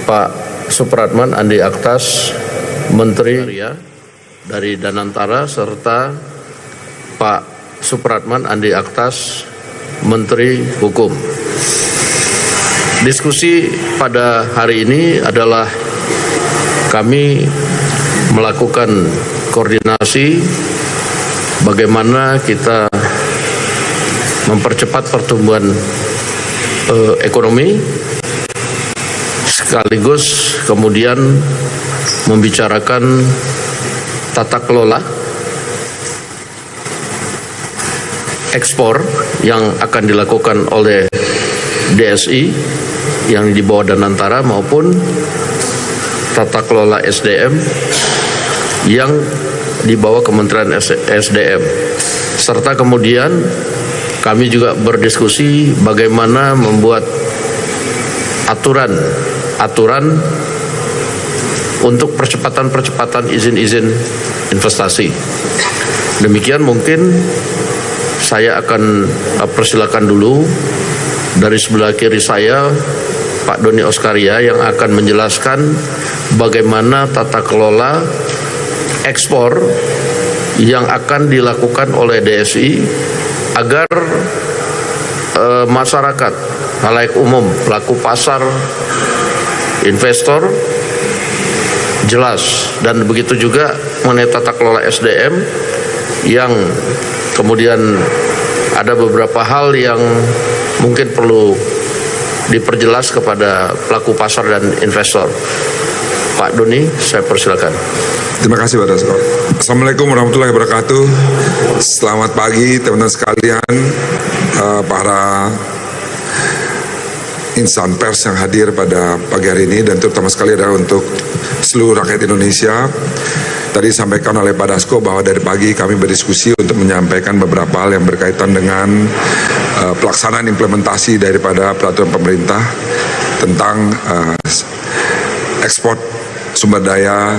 Pak Supratman Andi Aktas, Menteri dari Danantara, serta Pak Supratman Andi Aktas, Menteri Hukum. Diskusi pada hari ini adalah kami melakukan koordinasi bagaimana kita mempercepat pertumbuhan ekonomi, sekaligus kemudian membicarakan tata kelola ekspor yang akan dilakukan oleh DSI yang di bawah Danantara maupun tata kelola SDM yang di bawah Kementerian SDM. Serta kemudian kami juga berdiskusi bagaimana membuat aturan untuk percepatan izin-izin investasi. Demikian mungkin saya akan persilakan dulu dari sebelah kiri saya Pak Doni Oskaria yang akan menjelaskan bagaimana tata kelola ekspor yang akan dilakukan oleh DSI agar masyarakat, halayak umum, pelaku pasar, investor jelas, dan begitu juga mengenai tata kelola SDM yang kemudian ada beberapa hal yang mungkin perlu diperjelas kepada pelaku pasar dan investor. Pak Doni, saya persilakan. Terima kasih Pak Dasko. Assalamualaikum warahmatullahi wabarakatuh. Selamat pagi teman-teman sekalian, para insan pers yang hadir pada pagi hari ini, dan terutama sekali adalah untuk seluruh rakyat Indonesia. Tadi disampaikan oleh Pak Dasko bahwa dari pagi kami berdiskusi untuk menyampaikan beberapa hal yang berkaitan dengan pelaksanaan implementasi daripada peraturan pemerintah tentang ekspor sumber daya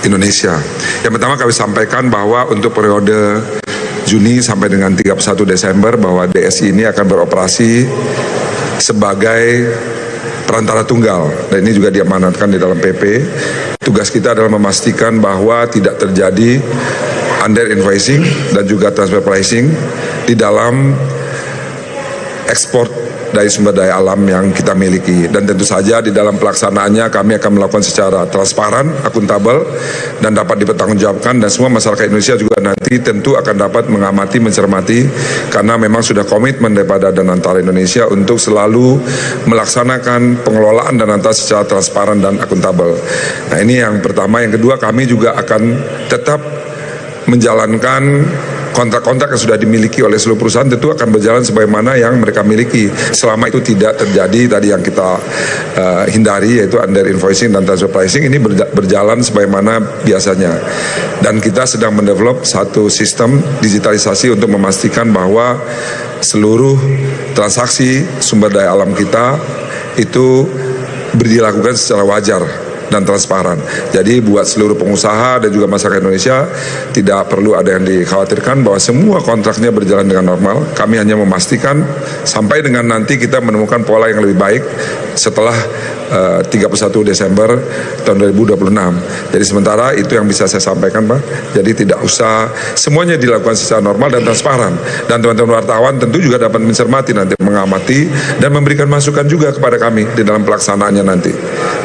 Indonesia. Yang pertama kami sampaikan bahwa untuk periode Juni sampai dengan 31 Desember bahwa DSI ini akan beroperasi sebagai perantara tunggal, dan ini juga diamanatkan di dalam PP. Tugas kita adalah memastikan bahwa tidak terjadi under invoicing dan juga transfer pricing di dalam ekspor dari sumber daya alam yang kita miliki. Dan tentu saja di dalam pelaksanaannya kami akan melakukan secara transparan, akuntabel, dan dapat dipertanggungjawabkan, dan semua masyarakat Indonesia juga nanti tentu akan dapat mengamati, mencermati, karena memang sudah komitmen daripada Danantara Indonesia untuk selalu melaksanakan pengelolaan Danantara secara transparan dan akuntabel. Nah, ini yang pertama. Yang kedua, kami juga akan tetap menjalankan kontrak-kontrak yang sudah dimiliki oleh seluruh perusahaan, tentu akan berjalan sebagaimana yang mereka miliki. Selama itu tidak terjadi tadi yang kita hindari, yaitu under invoicing dan transfer pricing, ini berjalan sebagaimana biasanya. Dan kita sedang mendevelop satu sistem digitalisasi untuk memastikan bahwa seluruh transaksi sumber daya alam kita itu dilakukan secara wajar dan transparan. Jadi buat seluruh pengusaha dan juga masyarakat Indonesia tidak perlu ada yang dikhawatirkan bahwa semua kontraknya berjalan dengan normal. Kami hanya memastikan sampai dengan nanti kita menemukan pola yang lebih baik setelah 31 Desember tahun 2026. Jadi sementara itu yang bisa saya sampaikan, Pak. Jadi tidak usah semuanya dilakukan secara normal dan transparan. Dan teman-teman wartawan tentu juga dapat mencermati nanti, mengamati dan memberikan masukan juga kepada kami di dalam pelaksanaannya nanti.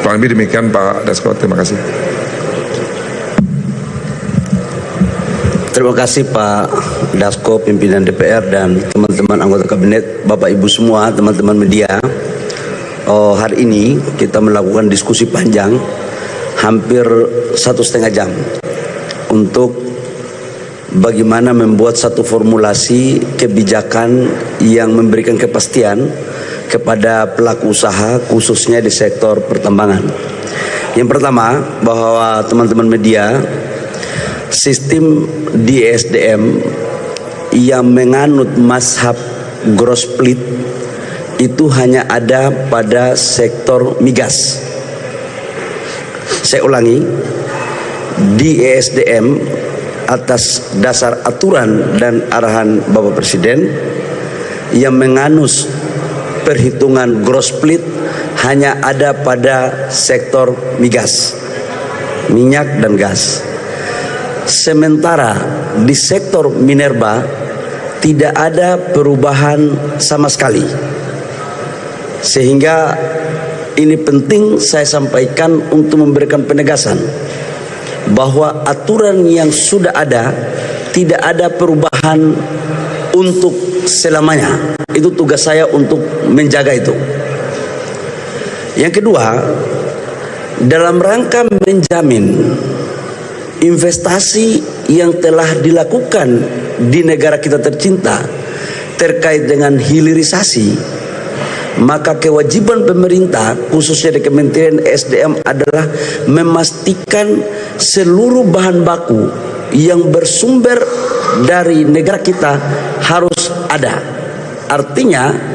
Kurang lebih demikian Pak Dasko, terima kasih. Terima kasih Pak Dasko, pimpinan DPR dan teman-teman anggota kabinet, Bapak Ibu semua, teman-teman media. Hari ini kita melakukan diskusi panjang, hampir 1,5 jam, untuk bagaimana membuat satu formulasi kebijakan yang memberikan kepastian kepada pelaku usaha, khususnya di sektor pertambangan. Yang pertama, bahwa teman-teman media, sistem di SDM yang menganut mazhab gross split itu hanya ada pada sektor migas. Saya ulangi, di ESDM atas dasar aturan dan arahan Bapak Presiden yang menganut perhitungan gross split hanya ada pada sektor migas, minyak dan gas. Sementara di sektor minerba tidak ada perubahan sama sekali. Sehingga ini penting saya sampaikan untuk memberikan penegasan bahwa aturan yang sudah ada tidak ada perubahan untuk selamanya. Itu tugas saya untuk menjaga itu. Yang kedua, dalam rangka menjamin investasi yang telah dilakukan di negara kita tercinta terkait dengan hilirisasi, maka kewajiban pemerintah khususnya di Kementerian SDM adalah memastikan seluruh bahan baku yang bersumber dari negara kita harus ada. Artinya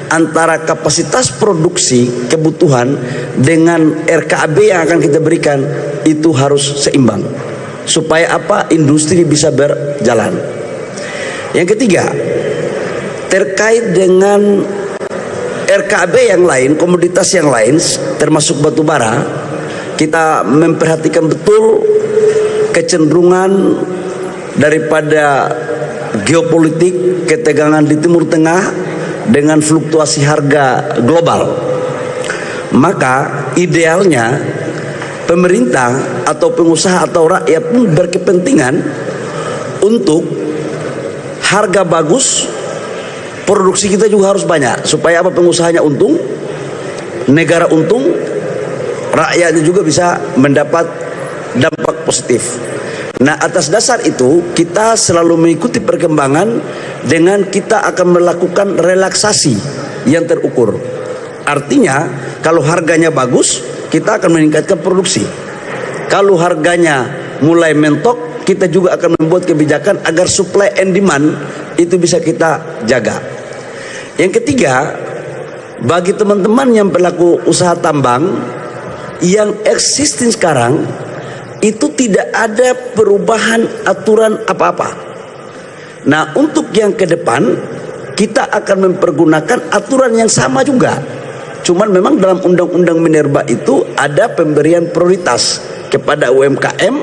antara kapasitas produksi kebutuhan dengan RKAB yang akan kita berikan itu harus seimbang. Supaya apa? Industri bisa berjalan. Yang ketiga, terkait dengan RKAB yang lain, komoditas yang lain termasuk batu bara, kita memperhatikan betul kecenderungan daripada geopolitik, ketegangan di Timur Tengah dengan fluktuasi harga global. Maka idealnya pemerintah atau pengusaha atau rakyat pun berkepentingan untuk harga bagus, produksi kita juga harus banyak supaya apa? Pengusahanya untung, negara untung, rakyatnya juga bisa mendapat dampak positif. Nah, atas dasar itu kita selalu mengikuti perkembangan dengan kita akan melakukan relaksasi yang terukur. Artinya kalau harganya bagus, kita akan meningkatkan produksi. Kalau harganya mulai mentok, kita juga akan membuat kebijakan agar supply and demand itu bisa kita jaga. Yang ketiga, bagi teman-teman yang pelaku usaha tambang yang existing sekarang, itu tidak ada perubahan aturan apa-apa. Nah, untuk yang ke depan kita akan mempergunakan aturan yang sama juga. Cuman memang dalam undang-undang minerba itu ada pemberian prioritas kepada UMKM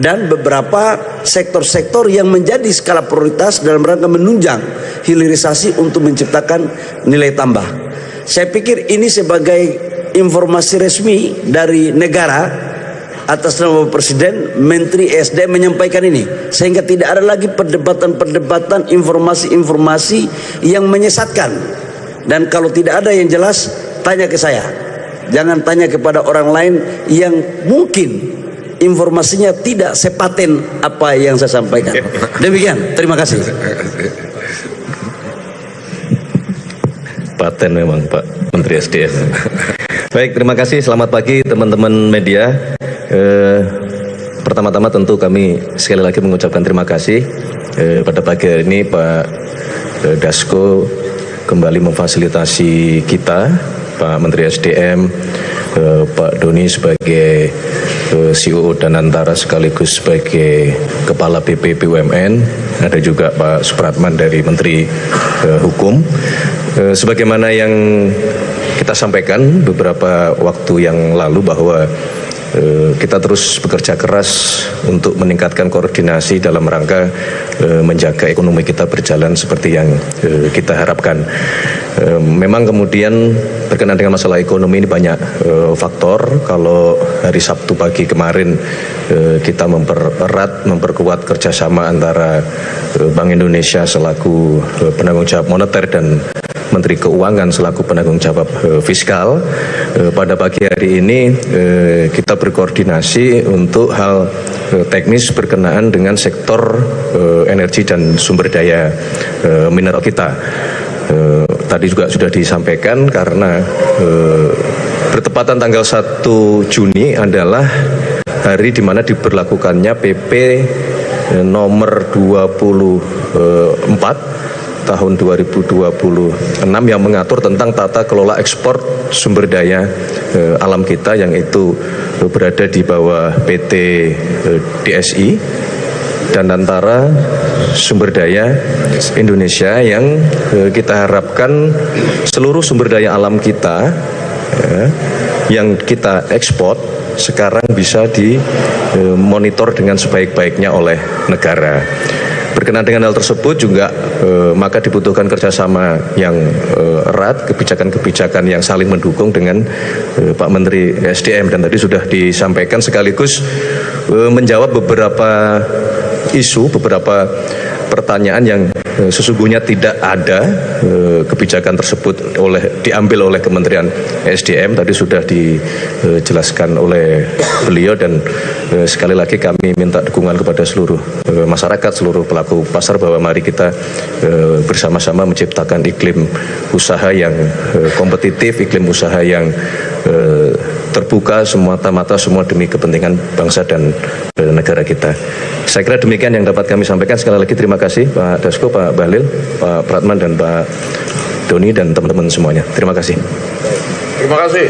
dan beberapa sektor-sektor yang menjadi skala prioritas dalam rangka menunjang hilirisasi untuk menciptakan nilai tambah. Saya pikir ini sebagai informasi resmi dari negara atas nama Presiden, Menteri SDM menyampaikan ini, sehingga tidak ada lagi perdebatan-perdebatan, informasi-informasi yang menyesatkan. Dan kalau tidak ada yang jelas, tanya ke saya, jangan tanya kepada orang lain yang mungkin informasinya tidak sepaten apa yang saya sampaikan. Demikian, terima kasih. Paten memang Pak Menteri SDM. Baik, terima kasih. Selamat pagi teman-teman media. Pertama-tama tentu kami sekali lagi mengucapkan terima kasih pada pagi hari ini Pak Dasko kembali memfasilitasi kita, Pak Menteri SDM, Pak Doni sebagai CEO Danantara sekaligus sebagai Kepala BP BUMN, ada juga Pak Supratman dari Menteri Hukum. Sebagaimana yang kita sampaikan beberapa waktu yang lalu bahwa kita terus bekerja keras untuk meningkatkan koordinasi dalam rangka menjaga ekonomi kita berjalan seperti yang kita harapkan. Memang kemudian berkenaan dengan masalah ekonomi ini banyak faktor. Kalau hari Sabtu pagi kemarin kita memperkuat kerjasama antara Bank Indonesia selaku penanggung jawab moneter dan Menteri Keuangan selaku penanggung jawab fiskal. Pada pagi hari ini kita berkoordinasi untuk hal teknis berkenaan dengan sektor energi dan sumber daya mineral kita. Tadi juga sudah disampaikan karena bertepatan tanggal 1 Juni adalah hari di mana diberlakukannya PP nomor 24 tahun 2026 yang mengatur tentang tata kelola ekspor sumber daya alam kita yang itu berada di bawah PT DSI dan antara sumber daya Indonesia yang kita harapkan seluruh sumber daya alam kita ya, yang kita ekspor sekarang bisa dimonitor dengan sebaik-baiknya oleh negara. Berkenaan dengan hal tersebut juga maka dibutuhkan kerjasama yang erat, kebijakan-kebijakan yang saling mendukung dengan Pak Menteri SDM, dan tadi sudah disampaikan sekaligus menjawab beberapa isu, beberapa pertanyaan yang sesungguhnya tidak ada kebijakan tersebut diambil oleh Kementerian SDM. Tadi sudah dijelaskan oleh beliau, dan sekali lagi kami minta dukungan kepada seluruh masyarakat, seluruh pelaku pasar, bahwa mari kita bersama-sama menciptakan iklim usaha yang kompetitif, iklim usaha yang terbuka semata-mata, semua demi kepentingan bangsa dan negara kita. Saya kira demikian yang dapat kami sampaikan. Sekali lagi terima kasih Pak Dasko, Pak Bahlil, Pak Pratman, dan Pak Doni, dan teman-teman semuanya. Terima kasih. Terima kasih.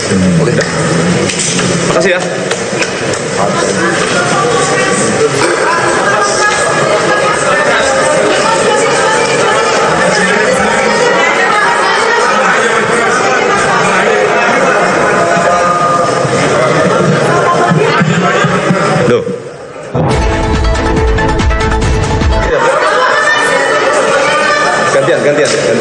Terima kasih ya. Loh. Gantian.